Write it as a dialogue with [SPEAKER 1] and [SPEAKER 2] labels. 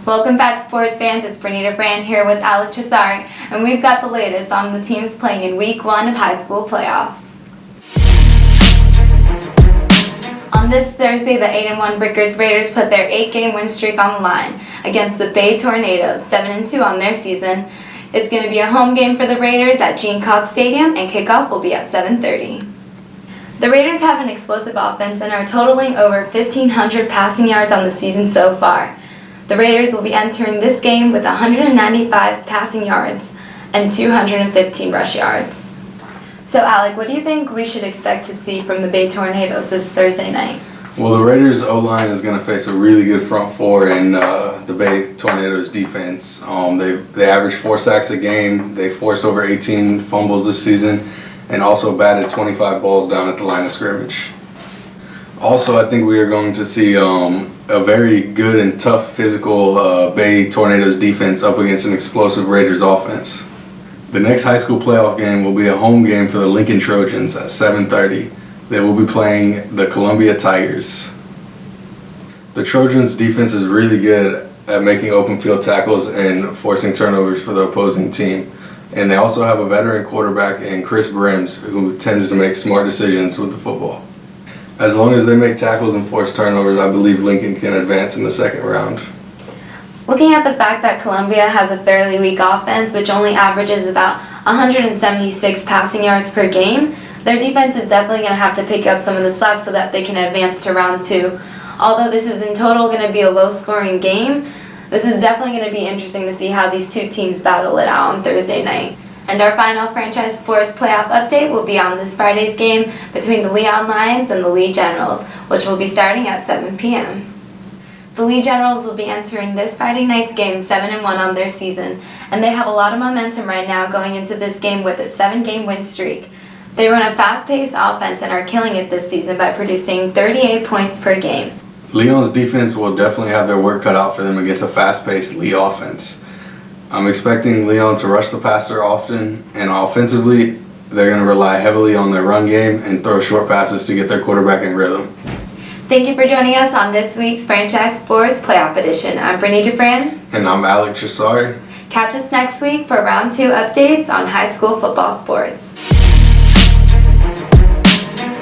[SPEAKER 1] Welcome back, sports fans. It's Bernita Brand here with Alec Cesari, and we've got the latest on the teams playing in Week 1 of high school playoffs. On this Thursday, the 8-1 Rickards Raiders put their 8-game win streak on the line against the Bay Tornadoes, 7-2 on their season. It's going to be a home game for the Raiders at Gene Cox Stadium, and kickoff will be at 7:30. The Raiders have an explosive offense and are totaling over 1,500 passing yards on the season so far. The Raiders will be entering this game with 195 passing yards and 215 rush yards. So Alec, what do you think we should expect to see from the Bay Tornadoes this Thursday night?
[SPEAKER 2] Well, the Raiders O-line is going to face a really good front four in the Bay Tornadoes defense. They averaged 4 sacks a game. They forced over 18 fumbles this season and also batted 25 balls down at the line of scrimmage. Also, I think we are going to see a very good and tough physical Bay Tornadoes defense up against an explosive Raiders offense. The next high school playoff game will be a home game for the Lincoln Trojans at 7:30. They will be playing the Columbia Tigers. The Trojans' defense is really good at making open field tackles and forcing turnovers for the opposing team. And they also have a veteran quarterback in Chris Brims who tends to make smart decisions with the football. As long as they make tackles and force turnovers, I believe Lincoln can advance in the second round.
[SPEAKER 1] Looking at the fact that Columbia has a fairly weak offense, which only averages about 176 passing yards per game, their defense is definitely going to have to pick up some of the slack so that they can advance to round 2. Although this is in total going to be a low-scoring game, this is definitely going to be interesting to see how these two teams battle it out on Thursday night. And our final franchise sports playoff update will be on this Friday's game between the Leon Lions and the Lee Generals, which will be starting at 7 p.m. The Lee Generals will be entering this Friday night's game 7-1 on their season, and they have a lot of momentum right now going into this game with a 7-game win streak. They run a fast-paced offense and are killing it this season by producing 38 points per game.
[SPEAKER 2] Leon's defense will definitely have their work cut out for them against a fast-paced Lee offense. I'm expecting Leon to rush the passer often, and offensively, they're going to rely heavily on their run game and throw short passes to get their quarterback in rhythm.
[SPEAKER 1] Thank you for joining us on this week's Franchise Sports Playoff Edition. I'm Bernita Brand.
[SPEAKER 2] And I'm Alec Cesari.
[SPEAKER 1] Catch us next week for Round 2 updates on high school football sports.